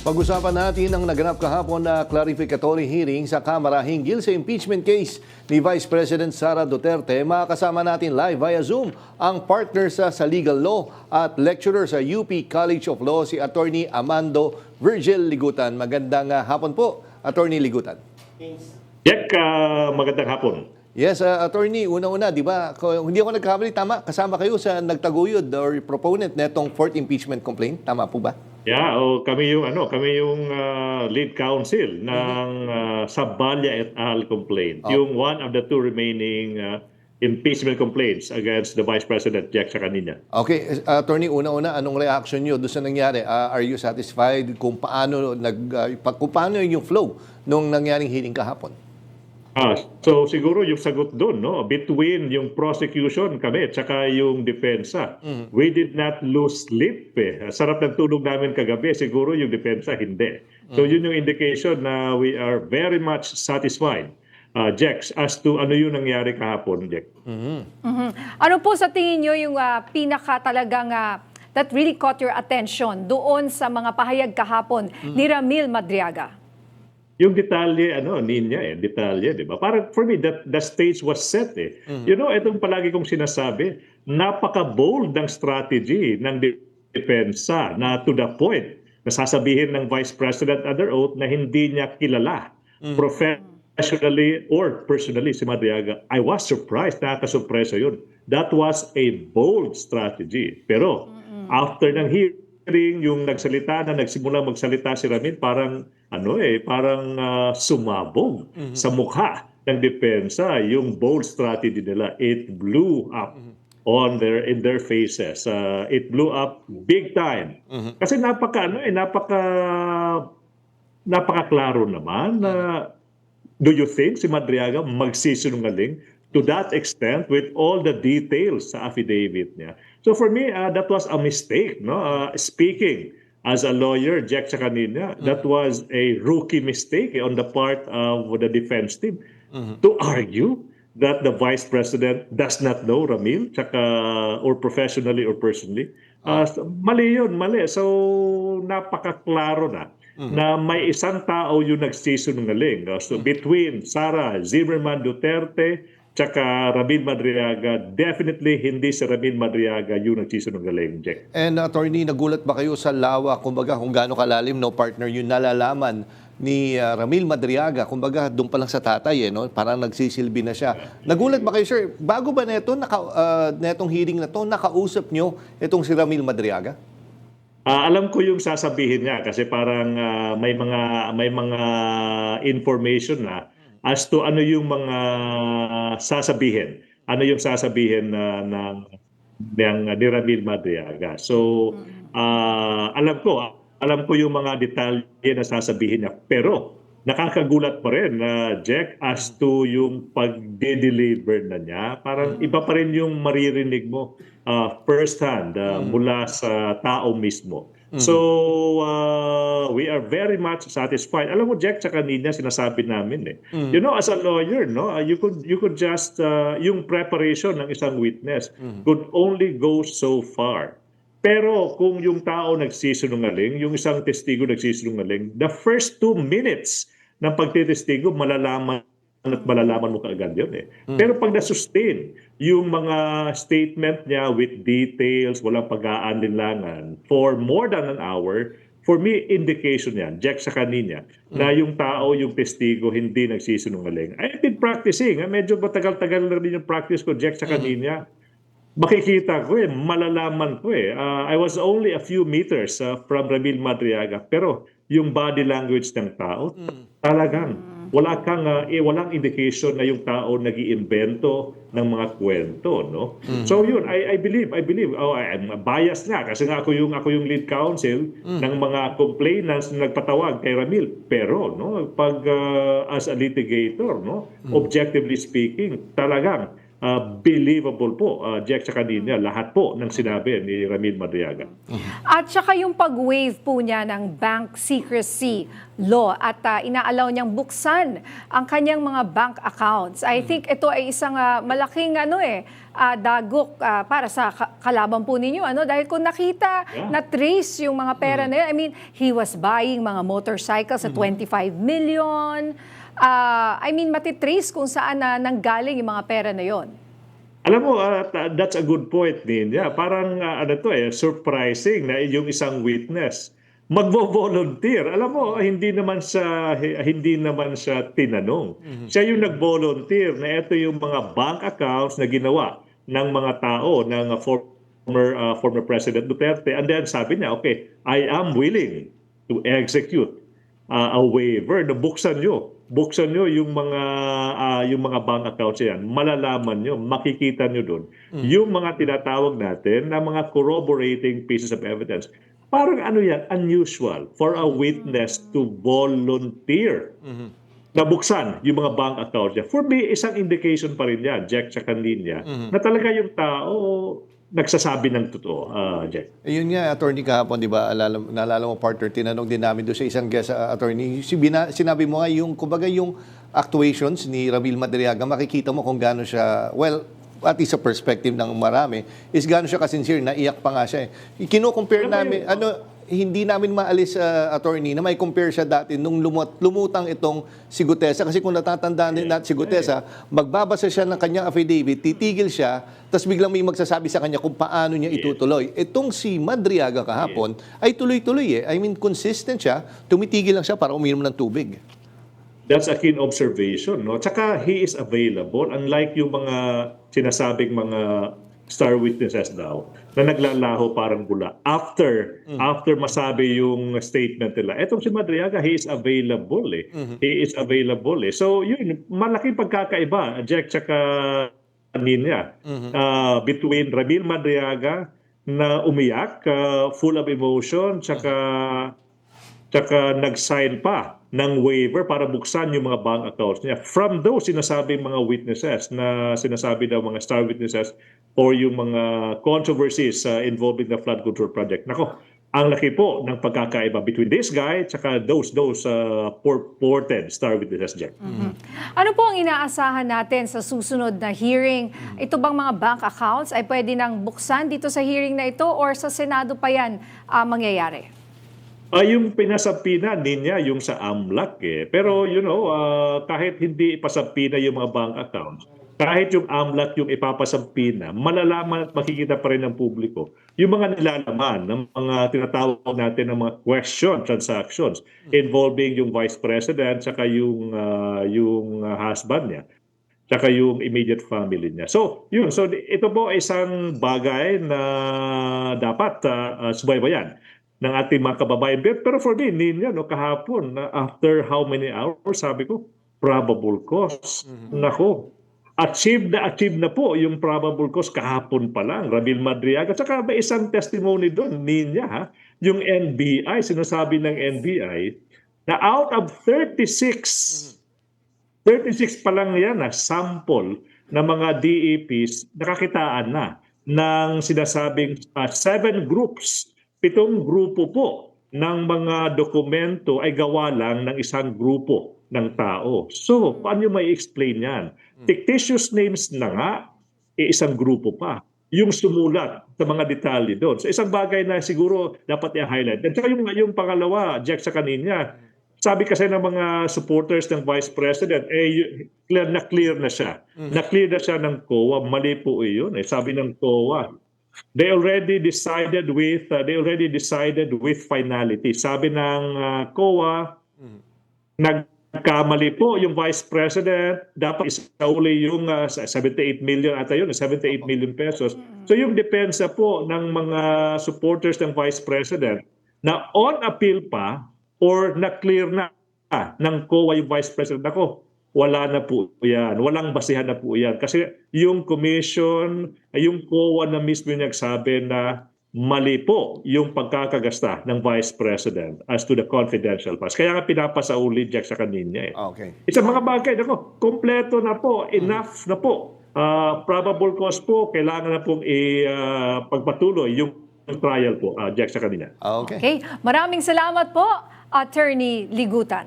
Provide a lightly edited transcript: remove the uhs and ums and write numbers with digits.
Pag-usapan natin ang naganap kahapon na clarificatory hearing sa Kamara hinggil sa impeachment case ni Vice President Sara Duterte. Makakasama natin live via Zoom ang partner sa legal law at lecturer sa UP College of Law, si Attorney Amando Virgil Ligutan. Magandang hapon po, Attorney Ligutan. Jack, magandang hapon. Yes, Attorney, una-una, di ba, hindi ako nagkakamali, tama, kasama kayo sa nagtaguyod or proponent na itong fourth impeachment complaint, tama po ba? Yeah, kami yung lead counsel ng Sabanya et al. Complaint. Yung one of the two remaining impeachment complaints against the Vice President, Jack Sacanina. Okay, Attorney, una-una, anong reaction nyo doon sa nangyari? Are you satisfied kung paano, yung flow nung nangyaring hearing kahapon? So siguro yung sagot doon, no, between yung prosecution kami at saka yung depensa, we did not lose sleep. Sarap ng tulog namin kagabi, siguro yung depensa hindi. So yun yung indication na we are very much satisfied, Jack, as to ano yung nangyari kahapon, Jack. Ano po sa tingin nyo yung pinaka talagang that really caught your attention doon sa mga pahayag kahapon ni Ramil Madriaga? Yung detalye, detalye, di ba? Parang for me, the stage was set eh. You know, itong palagi kong sinasabi, napaka-bold ng strategy ng depensa na to the point na sasabihin ng Vice President under oath na hindi niya kilala professionally or personally si Madriaga. I was surprised, nakakasurpresa yun. That was a bold strategy. Pero after ng hearing, yung nagsimula magsalita si Ramil, parang sumabog sa mukha ng depensa yung bold strategy nila. It blew up in their faces. It blew up big time. Kasi napaka-klaro naman na do you think si Madriaga magsisinungaling to that extent with all the details sa affidavit niya? So for me, that was a mistake, no? Speaking as a lawyer, Jack Sacanina, that was a rookie mistake on the part of the defense team to argue that the Vice President does not know Ramil, or professionally or personally. Mali yun, mali. So napakaklaro na may isang tao yung nagsisinungaling. No? So between Sara Zimmerman Duterte tsaka Ramil Madriaga, definitely hindi si Ramil Madriaga yung nagsisinungaling, Jack. And Attorney, nagulat ba kayo sa lawa, kumbaga kung gaano kalalim, no, partner, yung nalalaman ni Ramil Madriaga, kumbaga doon pa lang sa tatay, no? Parang nagsisilbi na siya. Nagulat ba kayo, sir? Bago ba netong hearing na to, nakausap nyo itong si Ramil Madriaga? Alam ko yung sasabihin niya kasi parang may mga information na as to ano yung mga sasabihin. Ano yung sasabihin ni Ramil Madriaga. So, alam ko yung mga detalye na sasabihin niya. Pero, nakakagulat pa rin, Jack, as to yung pag-deliver na niya. Parang iba pa rin yung maririnig mo first hand mula sa tao mismo. So, we are very much satisfied. Alam mo, Jack, sa kanina sinasabi namin you know, as a lawyer, no, you could just, yung preparation ng isang witness could only go so far. Pero kung yung tao nagsisinungaling, yung isang testigo nagsisinungaling, the first 2 minutes ng pagtitestigo, malalaman mo kaagad yun Pero pag na-sustain yung mga statement niya with details, walang pag-aanlinlangan, for more than an hour, for me, indication yan, Jack sa kanina, na yung tao, yung testigo, hindi nagsisinungaling. I've been practicing. Medyo matagal-tagal na rin yung practice ko, Jack sa kanina. Makikita ko malalaman ko I was only a few meters from Ramil Madriaga, pero yung body language ng tao, talagang walang indication na yung tao nag-iimbento ng mga kwento, no? So yun, I believe, I'm biased nga kasi nga ako yung lead counsel ng mga complainants na nagpatawag kay Ramil. Pero no, pag as a litigator, no, objectively speaking, talagang believable po, Jack sa kanina, lahat po ng sinabi ni Ramil Madriaga. At saka yung pag-waive po niya ng bank secrecy law at inaalaw niyang buksan ang kanyang mga bank accounts. I think ito ay isang malaking dagok para sa kalaban po ninyo. Dahil kung nakita, na-trace yung mga pera na yun. I mean, he was buying mga motorcycles at 25 million. Matitrace kung saan nanggaling yung mga pera na yon. Alam mo, that's a good point din. Yeah, parang surprising na yung isang witness magvo-volunteer. Alam mo, hindi naman siya tinanong. Siya yung nag-volunteer na ito yung mga bank accounts na ginawa ng mga tao ng former President Duterte. And then sabi niya, okay, I am willing to execute a waiver na buksan nyo yung mga bank accounts yan, malalaman nyo, makikita nyo doon yung mga tinatawag natin na mga corroborating pieces of evidence. Parang unusual for a witness to volunteer na buksan yung mga bank accounts niya. For me, isang indication pa rin yan, Jack sa kanina, na talaga yung tao nagsasabi ng totoo, Jack. Yun nga, attorney, kahapon, di ba, naalala mo, partner, tinanong din namin doon sa isang guest attorney. Sinabi mo nga, kumbaga yung actuations ni Ramil Madriaga, makikita mo kung gaano siya, well, at least sa perspective ng marami, is gaano siya kasincere, naiyak pa nga siya. Kino-compare namin, hindi namin maalis, attorney, na may compare siya dati nung lumutang itong si Gutesa. Kasi kung natatandaan din natin si Gutesa, magbabasa siya ng kanyang affidavit, titigil siya, tapos biglang may magsasabi sa kanya kung paano niya itutuloy. Itong si Madriaga kahapon ay tuloy-tuloy I mean, consistent siya, tumitigil lang siya para uminom ng tubig. That's a keen observation, no? Tsaka he is available, unlike yung mga sinasabing mga star witnesses daw na naglalaho parang bula after masabi yung statement nila. Etong si Madriaga, he is available He is available So yun, malaking pagkakaiba, Jack, tsaka Nina, between Ramil Madriaga na umiyak, full of emotion, tsaka nag-sign pa ng waiver para buksan yung mga bank accounts niya. From those sinasabing mga witnesses na sinasabi daw mga star witnesses or yung mga controversies involving the flood control project. Nako, ang laki po ng pagkakaiba between this guy at those purported star witnesses, Jack. Ano po ang inaasahan natin sa susunod na hearing? Ito bang mga bank accounts ay pwede nang buksan dito sa hearing na ito or sa Senado pa yan mangyayari? Yung pinasabina niya yung sa AMLAC Pero kahit hindi ipasabina yung mga bank accounts, kahit yung AMLAC yung ipapasabina, malalaman at makikita pa rin ng publiko yung mga nilalaman ng mga tinatawag natin ng mga question transactions involving yung Vice President saka yung husband niya saka yung immediate family niya. So, yun. So, ito po ay isang bagay na dapat subaybayan ng ating mga kababayan. Pero for me, Nina, kahapon, after how many hours, sabi ko, probable cause. Nako, achieve na po yung probable cause kahapon pa lang, Ramil Madriaga. Saka may isang testimony doon, Nina, yung NBI, sinasabi ng NBI, na out of 36 pa lang yan sample na mga DEPs, nakakitaan na ng sinasabing 7 groups. 7 grupo po ng mga dokumento ay gawa lang ng isang grupo ng tao. So, paano may explain yan? Fictitious names na nga, isang grupo pa. Yung sumulat sa mga detalye doon. So, isang bagay na siguro dapat i-highlight. At saka yung pangalawa, Jack, sa kanina, sabi kasi ng mga supporters ng Vice President, clear na siya. Na-clear na siya ng COA. Mali po yun. Sabi ng COA, they already decided with finality. Sabi ng COA, nagkamali po yung Vice President, dapat isauli yung 78 million ata yun, 78 million pesos. So yung depensa po ng mga supporters ng Vice President na on appeal pa or na-clear na ng COA yung Vice President, ako, wala na po yan. Walang basihan na po yan. Kasi yung commission, yung COA na mismo nagsabi na mali po yung pagkakagasta ng Vice President as to the confidential funds. Kaya nga pinapasauli, Jack, sa kanina. Okay. Isang mga bagay, kompleto na po, enough na po probable cause po, kailangan na pong pagpatuloy yung trial po, Jack, sa kanila. Okay. Okay, maraming salamat po, Attorney Ligutan.